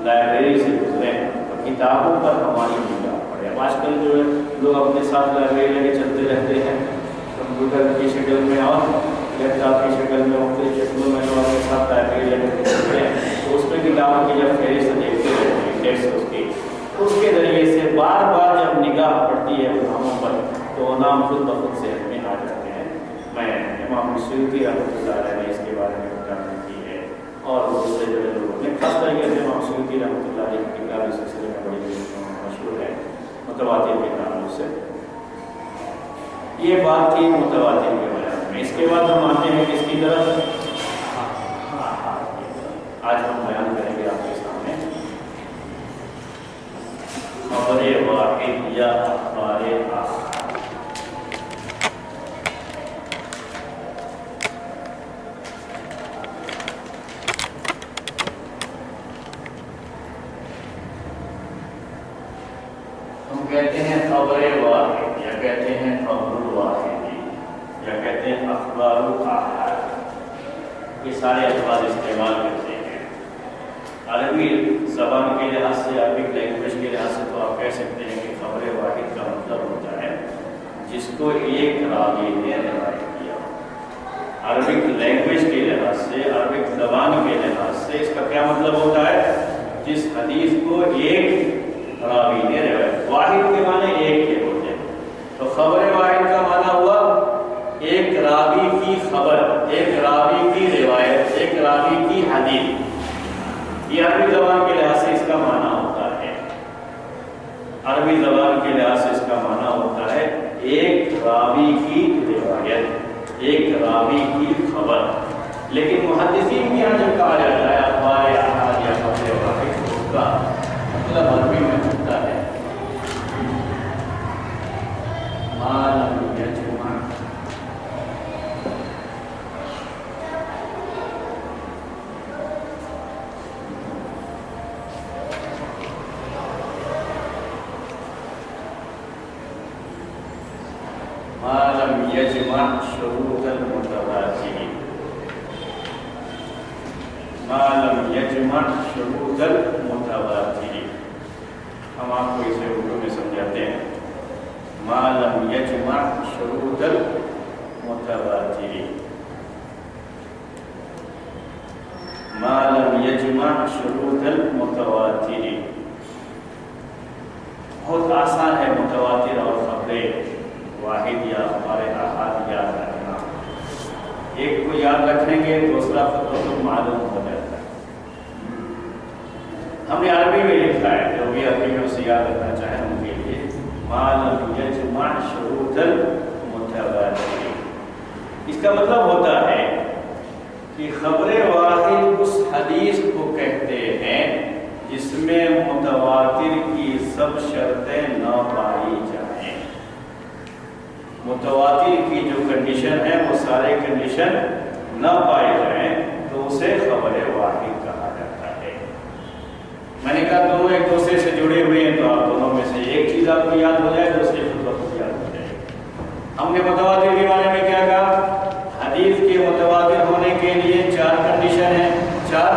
لائبریری سے گزریں، تو کتابوں پر ہماری نگاہ پڑے۔ اب آج کل جو لوگ اپنے ساتھ لائبریری لے کے چلتے رہتے ہیں، کمپیوٹر کی شکل میں اور لیپ ٹاپ کی شکل میں مختلف شکلوں میں لوگ اپنے ساتھ لائبریری لے کے چلتے ہیں، تو اس میں کتابوں کی جب فہرست دیکھتے رہتے ہیں اس کی، تو اس کے ذریعے سے بار بار جب نگاہ پڑتی ہے ان ناموں پر تو وہ نام خود بخود سے ہمیں آ جاتے ہیں۔ میں امام سیوطی رحمۃ اللہ علیہ نے اس کے بارے میں کتابیں کی ہے، اور دوسرے جو لوگوں نے خاص طریقے سے امام سیوطی رحمۃ اللہ علیہ کی کتاب اس سلسلے میں بڑی مشہور ہے متواتر کے تعلق سے۔ یہ بات تھی متواتر کے بارے میں۔ اس کے بعد ہم آتے ہیں کس کی طرف؟ آج ہم بیان کریں گے آپ کے سامنے خبر واحد یا اخبار آحاد۔ ہم کہتے ہیں خبر واحد، یا کہتے ہیں خبر الواحدی، یا کہتے ہیں اخبار آحاد، یہ سارے الفاظ استعمال کرتے ہیں۔ عربی زبان کے لحاظ سے، عربک لینگویج کے لحاظ سے تو آپ کہہ سکتے ہیں کہ خبر واحد کا مطلب ہوتا ہے جس کو ایک راوی نے روایت کیا۔ عربک لینگویج کے لحاظ سے، عربک زبان کے لحاظ سے اس کا کیا مطلب ہوتا ہے؟ جس حدیث کو ایک راوی نے روایت، واحد کے معنی ایک کے ہوتے ہیں، تو خبر واحد کا معنی ہوا ایک راوی کی خبر، ایک راوی کی روایت، ایک راوی کی حدیث۔ یہ عربی زبان کے لحاظ سے اس کا معنی ہوتا ہے، عربی زبان کے لحاظ سے اس کا معنی ہوتا ہے ایک راوی کی روایت، ایک راوی کی خبر۔ لیکن محدثین کے یہاں جب کہا جاتا ہے اخبار آحاد یا خبر واحد، اس کا مطلب عربی میں ہوتا ہے ما لم یجمع، ما لم یجمع شروط المتواتر، ما لم یجمع شروط المتواتر۔ ہم آپ کو اسے اردو میں سمجھاتے ہیں، ما لم یجمع شروط المتواتر، ما لم یجمع شروط المتواتر۔ بہت آسان ہے متواتر اور خبر واحد یا اخبار آحاد یاد رکھنا، ایک کو یاد رکھیں گے دوسرا خود معلوم ہو جاتا ہے۔ ہم نے عربی میں لکھا ہے، جو بھی عربی میں اسے یاد رکھنا چاہیں ان کے لیے ما لم یجمع شروط المتواتر۔ اس کا مطلب ہوتا ہے کہ خبر واحد اس حدیث کو کہتے ہیں جس میں متواتر کی سب شرطیں نہ پائی جائیں۔ متواتر کی جو کنڈیشن ہے وہ سارے کنڈیشن نہ پائے جائیں تو اسے خبر واحد کہا جاتا ہے۔ میں نے کہا دونوں ایک دوسرے سے جڑے ہوئے ہیں، تو آپ دونوں میں سے ایک چیز آپ کو یاد ہو جائے دوسرے خود بخود یاد ہو جائے۔ ہم نے متواتر کے بارے میں کیا کہا؟ حدیث کے متواتر ہونے کے لیے چار کنڈیشن ہیں، چار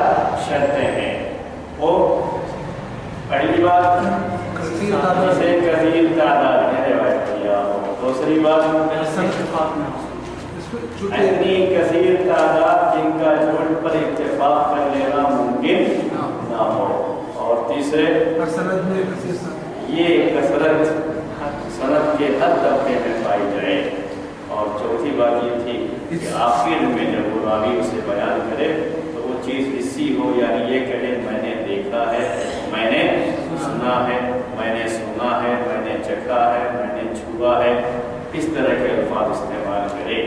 شرطیں ہیں۔ وہ پہلی بات جسے کثیر تعداد میں روایت کیا ہو، دوسری بات اتنی کثیر تعداد جن کا جھوٹ پر اتفاق کر لینا ممکن نہ ہو، اور تیسرے یہ کثرت سند کے ہر طبقے میں پائی جائے، اور چوتھی بات یہ تھی کہ آخر میں جب وہ راوی اسے بیان کرے تو وہ چیز حصی ہو، یعنی یہ کہے میں نے دیکھا ہے، میں نے سنا ہے، میں نے سنا ہے، میں نے چکھا ہے، میں نے چھوا ہے، اس طرح کے الفاظ استعمال کرے۔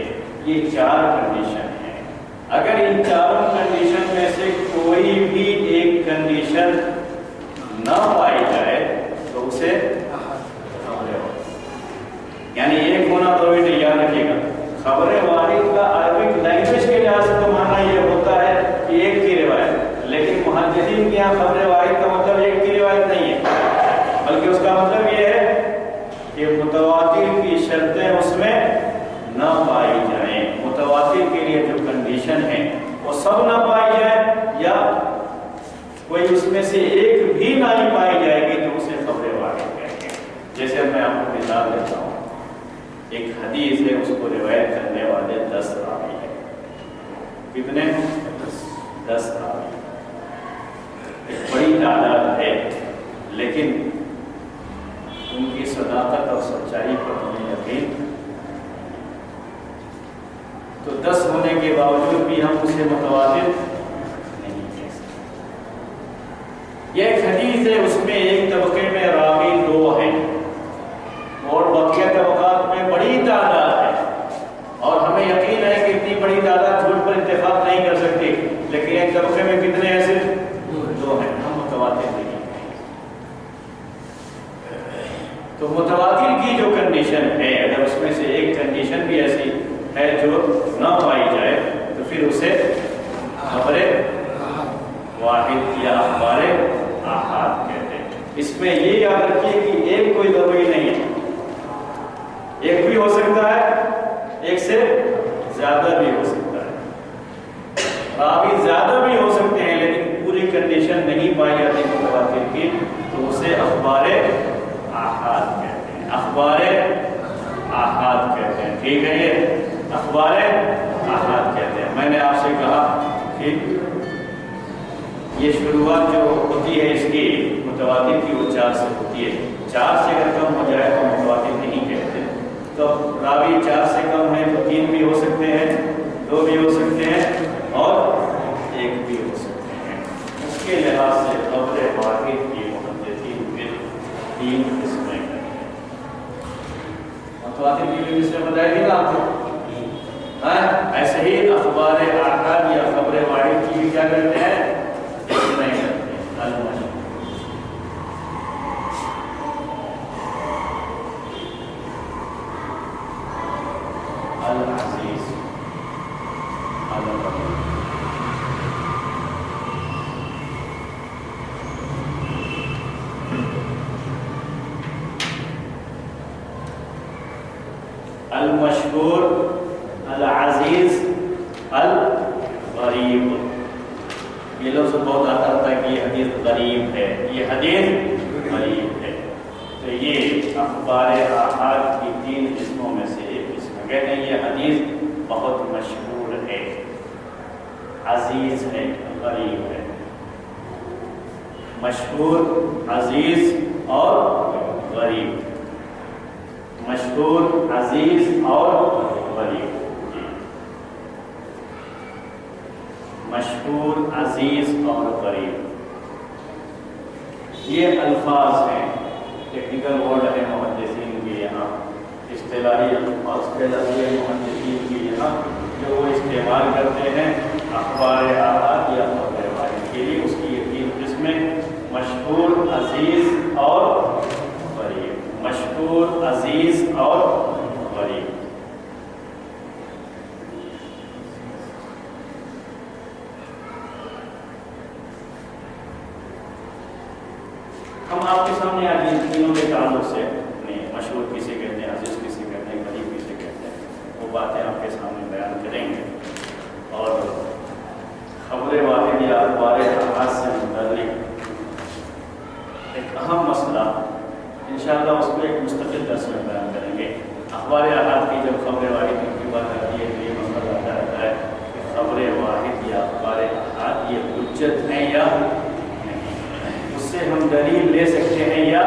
یہ 4 کنڈیشن ہیں۔ اگر ان چاروں کنڈیشن میں سے کوئی بھی ایک کنڈیشن نہ پائی جائے تو اسے یعنی ایک ہونا ضروری نہیں، یاد رکھیے گا خبر واحد کا عربک لینگویج کے لحاظ سے تو معنی یہ ہوتا ہے کہ ایک کی روایت، لیکن محدثین کے یہاں خبر واحد کا مطلب ایک کی روایت نہیں ہے، بلکہ اس کا مطلب یہ ہے کہ متواتر کی شرطیں اس میں نہ پائی جائیں۔ متواتر کے لیے جو کنڈیشن ہے وہ سب نہ پائی جائے، یا کوئی اس میں سے ایک بھی نہ ہی پائی جائے گی تو اسے خبر واحد کہیں گے۔ جیسے میں آپ کو مثال دیتا ہوں، ایک حدیث ہے، اس کو روایت کرنے والے 10 راوی ہیں۔ کتنے؟ 10 راوی، ایک بڑی تعداد ہے، لیکن ان کی صداقت اور سچائی پر ہمیں یقین، تو 10 ہونے کے باوجود بھی ہم اسے متواتر نہیں کہہ سکتے۔ یہ ایک حدیث ہے، اس میں ایک طبقے میں راوی 2 ہیں اور بقیہ طبقات میں بڑی تعداد ہے، اور ہمیں یقین ہے کہ اتنی بڑی تعداد جھوٹ پر اتفاق نہیں کر سکتی، لیکن ایک طبقے میں کتنے ہیں؟ صرف 2 ہیں، ہم متواتر نہیں ہیں۔ تو متواتر کی جو کنڈیشن ہے، اگر اس میں سے ایک کنڈیشن بھی ایسی ہے جو نہ پائی جائے تو پھر اسے خبر واحد یا اخبار آحاد کہتے ہیں۔ اس میں یہ یاد رکھیے کہ ایک کوئی ضروری نہیں ہے، ایک بھی ہو سکتا ہے، ایک سے زیادہ بھی ہو سکتا ہے، راوی زیادہ بھی ہو سکتے ہیں، لیکن پوری کنڈیشن نہیں پائی جاتی متواتر کی تو اسے اخبار آحاد کہتے ہیں۔ اخبار آحاد کہتے ہیں، ٹھیک ہے؟ یہ اخبار آحاد کہتے ہیں۔ میں نے آپ سے کہا کہ یہ شروعات جو ہوتی ہے اس کی متواتر کی وہ 4 سے ہوتی ہے، 4 سے اگر کم ہو جائے تو متواتر نہیں کہتے۔ تو راوی 4 سے کم ہے تو 3 بھی ہو سکتے ہیں، 2 بھی ہو سکتے ہیں، اور 1 بھی ہو سکتے ہیں۔ اس کے لحاظ سے خبر واحد کی محدثین میں 3 قسمیں ہیں۔ متواتر کی بھی مثالیں بتائی تھی نا آپ کو، ایسے ہی اخبار آحاد یا خبر واحد کی بھی کیا کرتے ہیں؟ قسمیں کرتے ہیں۔ العزیز، المشہور، العزیز، الغریب۔ یہ لفظ بہت آتا تھا کہ یہ حدیث غریب ہے، یہ حدیث غریب ہے۔ تو یہ اخبار آحاد کی 3 قسموں میں سے ایک قسم کہتے ہیں۔ یہ حدیث بہت مشہور ہے، عزیز ہے، غریب ہے۔ مشہور، عزیز اور غریب، مشہور، عزیز اور غریب، مشہور، عزیز اور غریب، یہ الفاظ ہیں، ٹیکنیکل ورڈ ہے محدثین کے یہاں، اصطلاحی الفاظ کہلاتے ہیں محدثین کے یہاں، جو وہ استعمال کرتے ہیں اخبار آحاد یا خبر واحد کے لیے۔ اس کی یہ 3 قسمیں: مشہور، عزیز اور غریب، مشہور، عزیز اور غریب۔ ہم آپ کے سامنے آج ان تینوں کے تعلق سے مشہور کسے کہتے ہیں، عزیز کسے کہتے ہیں، غریب کسے کہتے ہیں، وہ باتیں آپ کے سامنے بیان کریں گے۔ اور خبر واحد یا اخبار آحاد سے متعلق ایک اہم مسئلہ انشاءاللہ اس کو ایک مستقل درس میں بیان کریں گے۔ اخبار آحاد کی جب خبر واحد کی بات آتی ہے تو یہ مسئلہ آتا رہتا ہے کہ خبر واحد یا اخبار آحاد یہ حجت ہیں یا نہیں۔ اس سے لے سکتے ہیں یا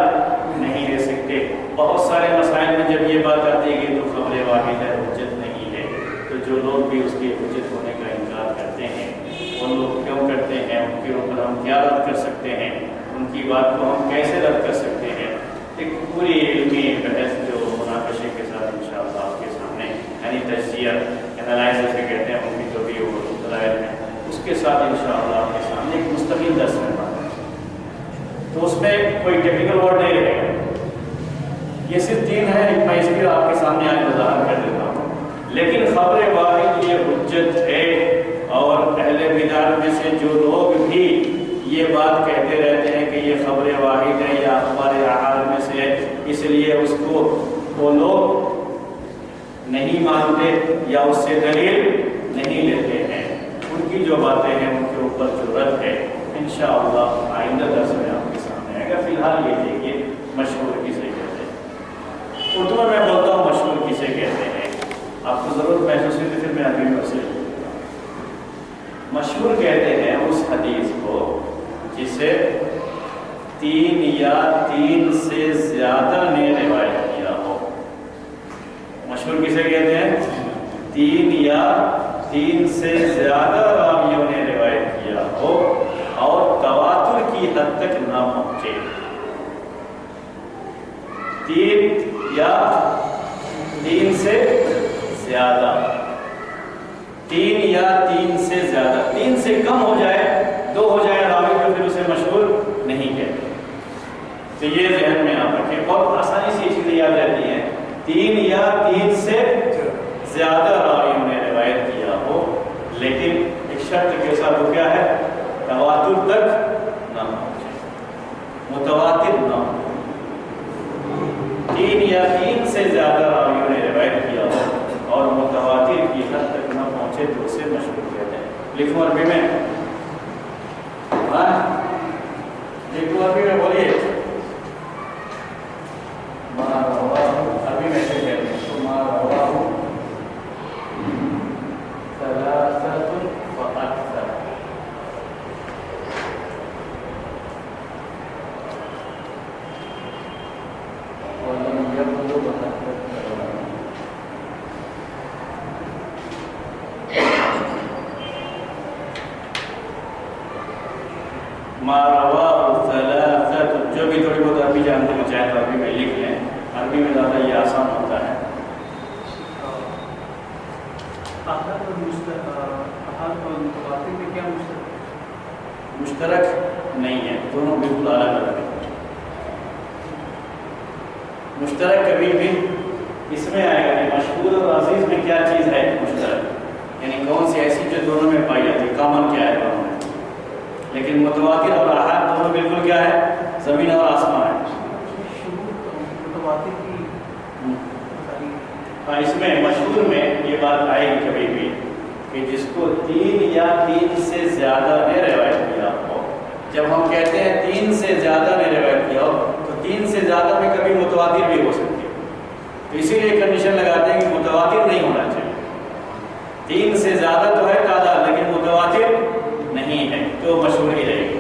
نہیں لے سکتے. بہت سارے مسائل میں جب یہ بات آتی ہے کہ تو خبر واحد ہے, حجت نہیں ہے, تو جو لوگ بھی اس کے حجت ہونے کا انکار کرتے ہیں وہ لوگ کیوں کرتے ہیں, ان کے اوپر ہم کیا رد کر سکتے ہیں, ان کی بات کو ہم کیسے رد کر سکتے ہیں. ایک پوری علمی بحث جو مناقشے کے ساتھ انشاءاللہ آپ کے سامنے, یعنی تجزیہ انالائسس سے کہتے ہیں, ان کی جو بھی وہ دلائل ہیں اس کے ساتھ انشاءاللہ آپ کے سامنے ایک مستقل درس ہے. تو اس میں کوئی ٹیکنیکل ورڈ نہیں رہے گا, یہ صرف 3 ہے, میں اس کی آپ کے سامنے آج وضاحت کر دیتا ہوں. لیکن خبر واحد یہ حجت ہے, اور اہل بدعت میں سے جو لوگ بھی یہ بات کہتے رہتے ہیں کہ یہ خبر واحد ہے یا اخبار احاد میں سے ہے, اس لیے اس کو وہ لوگ نہیں مانتے یا اس سے دلیل نہیں لیتے ہیں, ان کی جو باتیں ہیں ان کے اوپر جو رد ہے انشاءاللہ آئندہ درس میں آپ کے سامنے آئے گا. فی الحال یہ دیکھیے مشہور کسے کہتے ہیں. اردو میں بولتا ہوں مشہور کسے کہتے ہیں, آپ کو ضرورت محسوس ہوئی تو پھر میں عربی میں سے مشہور کہتے ہیں اس حدیث کو جسے 3 یا 3 سے زیادہ نے روایت کیا ہو. مشہور کسے کہتے ہیں؟ 3 یا 3 سے زیادہ راویوں نے روایت کیا ہو اور تواتر کی حد تک نہ پہنچے. 3 یا 3 سے زیادہ, 3 یا 3 سے زیادہ, 3 سے کم ہو جائے, 2 ہو جائے راوی تو پھر اسے مشہور نہیں کہتے. تو یہ ذہن میں آپ رکھیں, بہت آسانی سے یہ چیزیں یاد رہتی ہیں. 3 یا 3 سے زیادہ راویوں نے روایت کیا ہو, لیکن ایک شرط کے ساتھ وہ کیا ہے, تواتر تک نہ پہنچے, متواتر نہ ہو. 3 یا 3 سے زیادہ راویوں نے روایت کیا ہو اور متواتر کی حد تک نہ پہنچے تو اسے مشہور کہتے ہیں. لکھوں عربی میں, لکھوں عربی میں, بولیے عربی میں سے کہتے ہیں تو ما رواہ ثلاثۃ فاکثر. ما رواہ ثلاثۃ, جو بھی تھوڑی بہت عربی جانتے ہیں چاہے تو عربی میں لکھ لیں, عربی میں زیادہ یہ آسان ہوتا ہے. مشترک نہیں ہے, دونوں بالکل الگ الگ ہیں. مشترک کبھی بھی اس میں آئے گا کہ مشہور اور عزیز میں کیا چیز ہے مشترک, یعنی کون سی ایسی جو دونوں میں پائی جاتی ہے, کامن کیا ہے دونوں میں. لیکن متواتر اور احاد دونوں بالکل کیا ہے, زمین اور آسمان ہے. اس میں مشہور میں یہ بات آئے گی کبھی بھی کہ جس کو 3 یا 3 سے زیادہ نے روایت کیا ہو. جب ہم کہتے ہیں 3 سے زیادہ نے روایت کیا ہو تو 3 سے زیادہ میں کبھی متواتر بھی ہو سکتی ہے, تو اسی لیے کنڈیشن لگاتے ہیں کہ متواتر نہیں ہونا چاہیے. 3 سے زیادہ تو ہے تعداد لیکن متواتر نہیں ہے, تو مشہور ہی رہے گی.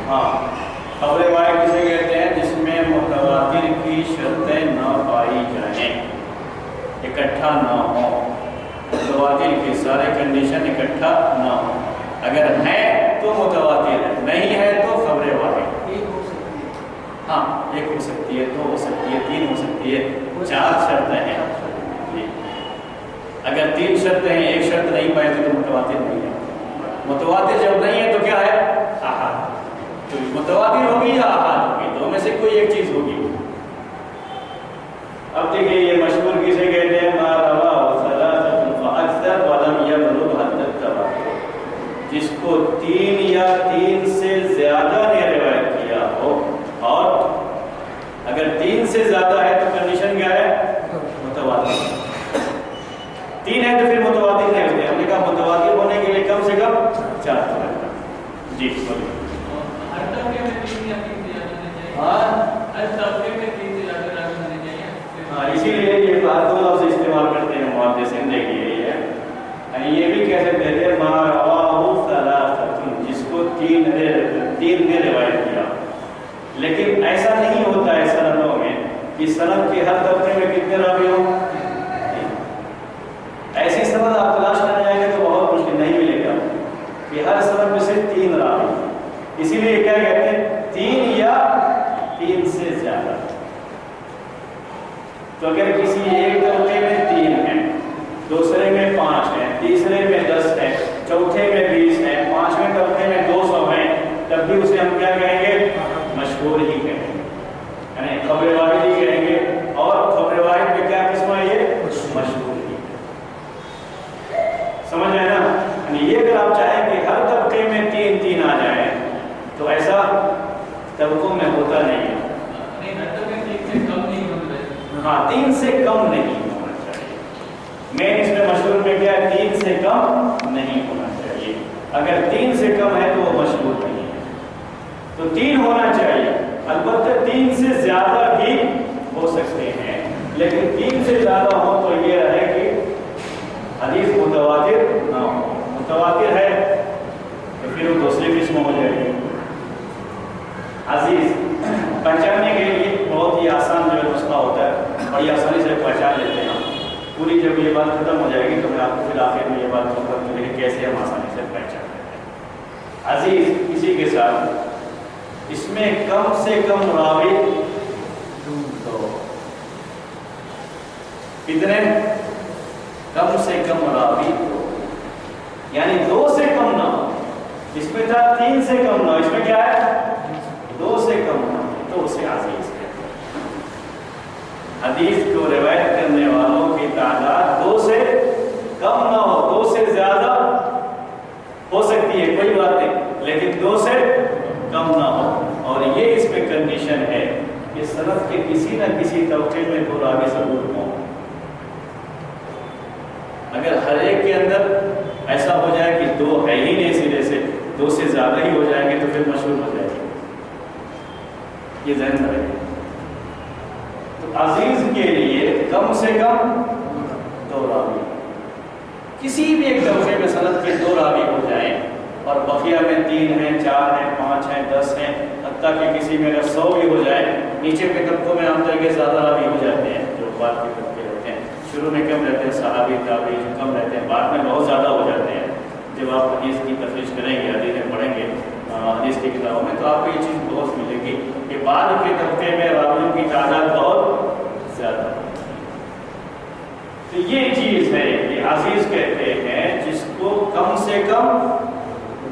ہاں, خبر واحد کسے کہتے ہیں جس میں متواتر کی شرطیں نہ پائی جائیں, اکٹھا نہ ہوں, متواتر کی سارے کنڈیشن اکٹھا نہ ہوں. اگر ہے تو متواتر ہے, نہیں ہے تو خبر واحد. ہاں, 1 ہو سکتی ہے, 2 ہو سکتی ہے, 3 ہو سکتی ہے, 4 شرطیں ہیں. اگر 3 شرطیں ہیں, 1 شرط نہیں پائی تو متواتر نہیں ہے. متواتر جب نہیں ہے تو کیا ہے, احاد. تو متواتر ہوگی یا احاد ہوگی, دو میں سے کوئی ایک چیز ہوگی. اب دیکھیے یہ مشہور کسے کہتے ہیں, ما رواہ ثلاثۃ فاکثر ولم یبلغ حد التواتر, جس کو 3 یا 3 سے زیادہ نے روایت کیا ہو, اور اگر 3 سے زیادہ ہے تو کنڈیشن کیا ہے, متواتر. 3 ہے تو پھر متواتر نہیں ہوتے. ہم نے کہا متواتر ہونے کے لیے کم سے کم 4 تو ہے. جی بولیے. اسی لیے یہ بات 2 لفظ استعمال کرتے ہیں محدثین. دیکھیے یہ یعنی یہ بھی کہہ سکتے تھے ما رواہ ثلاثۃ، جس کو تین نے روایت کیا. لیکن ایسا نہیں ہوتا ہے سندوں میں کہ سند کے ہر طبقے میں کتنے راوی ہوں. ایسی سند آپ تلاش کرنے جائیں گے تو بہت مشکل، نہیں ملے گا کہ ہر سند میں صرف تین راوی. اسی لیے کیا کہتے ہیں تین یا تین سے زیادہ. تو اگر کسی ایک طبقے میں تین ہیں، دوسرے میں 5 ہیں، تیسرے میں 10 ہیں، چوتھے میں 20 ہیں، 5ویں طبقے میں 200 ہیں، تب بھی اسے ہم کیا کہیں گے؟ مشہور ہی کہیں گے، یعنی خبر واحد ہی کہیں گے. اور خبر واحد میں کیا قسم ہے؟ یہ مشہور ہی. سمجھ رہے نا؟ یعنی یہ اگر آپ چاہیں کہ ہر طبقے میں تین آ جائیں تو ایسا طبقوں میں ہوتا نہیں ہے. ہاں 3 سے کم نہیں ہونا چاہیے. مین اس میں مشہور میں کیا ہے؟ 3 سے کم نہیں ہونا چاہیے. اگر 3 سے کم ہے تو وہ مشہور نہیں ہے. تو 3 ہونا چاہیے. البتہ 3 سے زیادہ بھی ہو سکتے ہیں، لیکن 3 سے زیادہ ہو تو یہ رہے کہ حدیث متواتر نہ ہو. متواتر ہے تو پھر وہ دوسری قسم ہو جائے گی. عزیز پہچاننے کے لیے بہت ہی آسان جو ہے نسخہ ہوتا ہے، بڑی آسانی سے پہچان لیتے ہیں. پوری جب یہ بات ختم ہو جائے گی تو میں آپ کو پھر آخر میں یہ بات کہوں گا کہ کیسے ہم آسانی سے پہچان لیتے ہیں. عزیز کسی کے ساتھ اس میں کم سے کم راوی دو. کتنے؟ کم سے کم راوی دو، یعنی 2 سے کم نہ ہو. اس میں تھا 3 سے کم نہ ہو، اس میں کیا ہے؟ 2 سے کم نہ ہو، تو اسے عزیز کہتے ہیں. حدیث کو روایت کرنے والوں کی تعداد 2 سے کم نہ ہو. 2 سے زیادہ ہو سکتی ہے کوئی بات نہیں، لیکن 2 سے کم نہ ہو. اور یہ اس میں کنڈیشن ہے کہ سند کے کسی نہ کسی طبقے میں 2 راوی ضرور ہوں. اگر ہر ایک کے اندر ایسا ہو جائے کہ 2 ہے ہی نہیں سرے سے، 2 سے زیادہ ہی ہو جائیں گے تو پھر مشہور ہو جائے گی. یہ ذہن میں رکھیں. تو عزیز کے لیے کم سے کم 2 راوی. کسی بھی ایک طبقے میں سند کے 2 راوی ہو جائیں اور بقیہ میں 3 ہیں، 4 ہیں، 5 ہیں، 10 ہیں، حتیٰ کہ کسی میں اگر 100 بھی ہو جائے. نیچے کے طبقوں میں عام طرح کے زیادہ راوی ہو جاتے ہیں جو بعد کے طبقے رہتے ہیں. شروع میں کم رہتے ہیں صحابی تابعی جو کم رہتے ہیں، بعد میں بہت زیادہ ہو جاتے ہیں. جب آپ حدیث کی تفریح کریں گے، حدیثیں پڑھیں گے حدیث کی کتابوں میں، تو آپ کو یہ چیز بہت ملے گی کہ بعد کے طبقے میں راویوں کی تعداد بہت زیادہ ہے. تو یہ چیز ہے کہ عزیز کہتے ہیں جس کو کم سے کم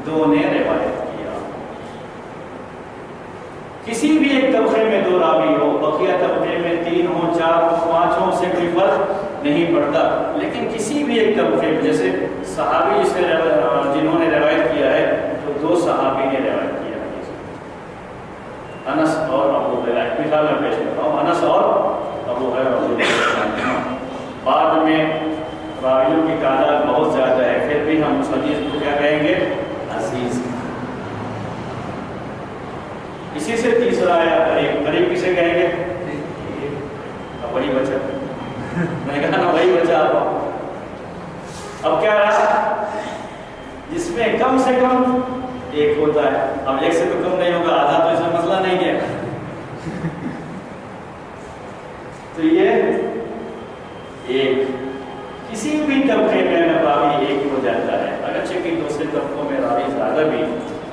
2 نے روایت کیا. کسی بھی ایک طبقے میں 2 راوی ہو، بقیہ طبقے میں 3 ہو، 4 ہو، 5 ہو، سے کوئی فرق نہیں پڑتا. لیکن کسی بھی ایک طبقے میں، جیسے صحابی جنہوں نے روایت کیا ہے تو 2 صحابی نے روایت کیا ہے، انس اور ابو ہریرہ. مثال میں پیش کرتا ہوں، انس اور ابو ہریرہ. بعد میں راویوں کی تعداد بہت زیادہ ہے، پھر بھی ہم اس حدیث کو کیا کہیں گے؟ عزیز. اسی سے تیسرا آیا قریب کسے کہیں گے؟ وہی بچہ. میں کہا نا وہی بچہ آپ. اب کیا رہا؟ جس میں کم سے کم 1 ہوتا ہے. اب 1 سے تو کم نہیں ہوگا، آدھا تو اس میں مسئلہ نہیں ہے. تو یہ 1 کسی بھی طبقے میں راوی 1 ہو جاتا ہے، اگرچہ کہ دوسرے طبقوں میں راوی زیادہ بھی،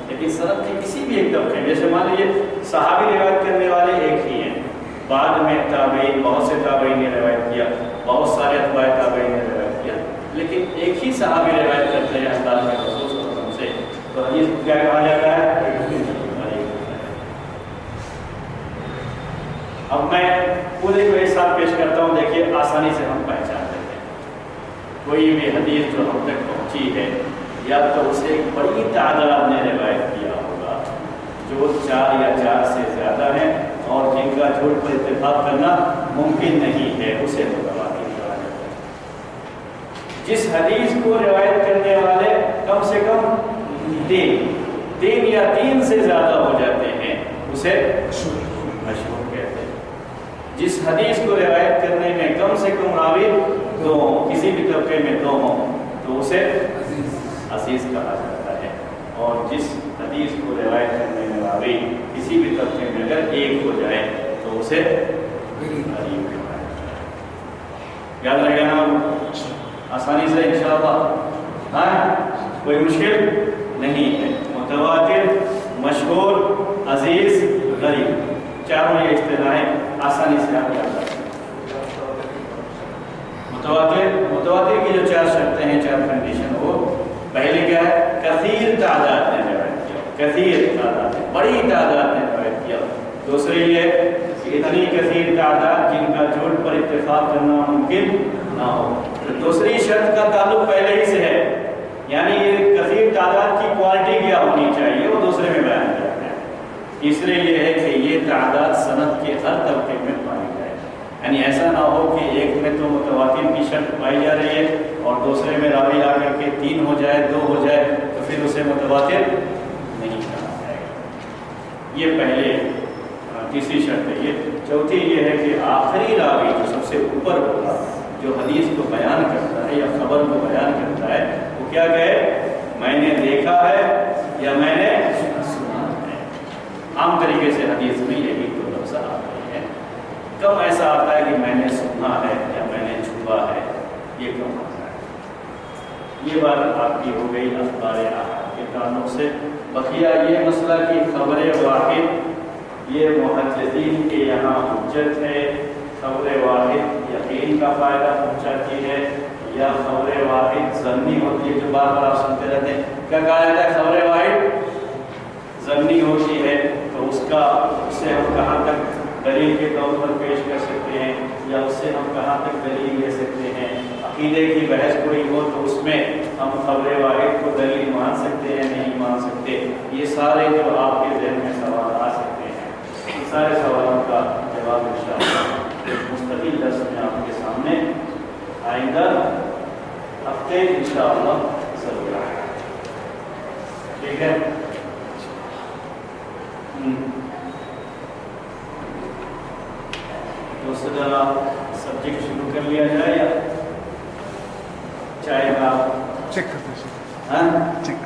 لیکن سند کے کسی بھی ایک طبقے میں، جیسے مان لیجیے صحابی روایت کرنے والے 1 ہی ہیں، بعد میں تابعین، بہت سے تابعین نے روایت کیا، بہت سارے اتباع تابعین نے روایت کیا، لیکن ایک ہی صحابی روایت کرتے ہیں اللہ کے رسول صلی اللہ علیہ وسلم سے، تو حدیث کو کیا کہا جاتا ہے؟ اب میں پورے کو ایک ساتھ پیش کرتا ہوں، دیکھیے آسانی سے ہم پہچان لیتے ہیں. کوئی بھی حدیث جو ہم تک پہنچی ہے، یا تو اسے ایک بڑی تعداد نے روایت کیا ہوگا جو 4 یا 4 سے زیادہ ہیں اور جن کا جھوٹ پر اتفاق کرنا ممکن نہیں ہے، اسے متواتر کہا جاتا ہے. جس حدیث کو روایت کرنے والے کم سے کم 3 یا 3 سے زیادہ ہو جاتے ہیں، اسے مشہور کہتے ہیں. جس حدیث کو روایت کرنے میں کم سے کم راوی 2 ہوں، کسی بھی طبقے میں 2 ہوں، تو اسے عزیز کہا جاتا ہے. اور جس حدیث کو روایت کرنے میں راوی کسی بھی طبقے میں اگر ایک ہو جائے تو اسے غریب کہا جاتا ہے. یاد رہے گا نا آسانی سے انشاءاللہ. ہاں کوئی مشکل نہیں ہے. متواتر، مشہور، عزیز، غریب، چاروں یہ اصطلاحیں آسانی سے آپ یاد رکھ سکتے ہیں. متواتر کی جو 4 شرطیں ہیں، 4 کنڈیشن، وہ پہلے کیا ہے؟ کثیر تعداد نے روایت کیا، کثیر تعداد نے، بڑی تعداد نے روایت کیا. دوسرے یہ کہ اتنی کثیر تعداد جن کا جھوٹ پر اتفاق کرنا ممکن نہ ہو. دوسری شرط کا تعلق پہلے ہی سے ہے، یعنی یہ کثیر تعداد کی کوالٹی کیا ہونی چاہیے وہ دوسرے میں بیان کیا ہے. تیسرے یہ ہے کہ یہ تعداد سند کے ہر طبقے میں پائی جائے، یعنی ایسا نہ ہو کہ ایک میں تو متواتر کی شرط پائی جا رہی ہے اور دوسرے میں راوی آ کر کے 3 ہو جائے، 2 ہو جائے تو پھر اسے متواتر نہیں کہا جائے گا. یہ پہلے تیسری شرط ہے. یہ چوتھی یہ ہے کہ آخری راوی جو سب سے اوپر ہوگا، جو حدیث کو بیان کرتا ہے یا خبر کو بیان کرتا ہے، وہ کیا کہے؟ میں نے دیکھا ہے یا میں نے سنا ہے. عام طریقے سے حدیث میں یہی تو لفظ آتا ہے. کم ایسا آتا ہے کہ میں نے سنا ہے یا میں نے چھوا ہے، یہ کم آتا ہے. یہ بات آپ کی ہو گئی اخبار احاد کے تعلق سے. بقیہ یہ مسئلہ کہ خبر واحد یہ محدثین کے یہاں حجت ہے. خبر واحد یقین کا فائدہ پہنچاتی ہے یا خبر واحد ظنی ہوتی ہے، جو بار بار آپ سنتے رہتے ہیں. کیا کہا جاتا ہے؟ خبر واحد ظنی ہوتی ہے. تو اس سے ہم کہاں تک دلیل کے طور پر پیش کر سکتے ہیں یا اس سے ہم کہاں تک دلیل لے سکتے ہیں؟ عقیدے کی بحث کوئی ہو تو اس میں ہم خبر واحد کو دلیل مان سکتے ہیں، نہیں مان سکتے. یہ سارے جو آپ کے ذہن میں سوال آ سکتے ہیں، ان سارے سوالوں کا جواب انشاءاللہ مستقل درس میں آپ کے سامنے آئندہ ہفتے انشاءاللہ ضرور آئے گا. ٹھیک ہے؟ تو سر سبجیکٹ شروع کر لیا جائے یا چاہے آپ چیک کرتے ہیں؟ ہاں چیک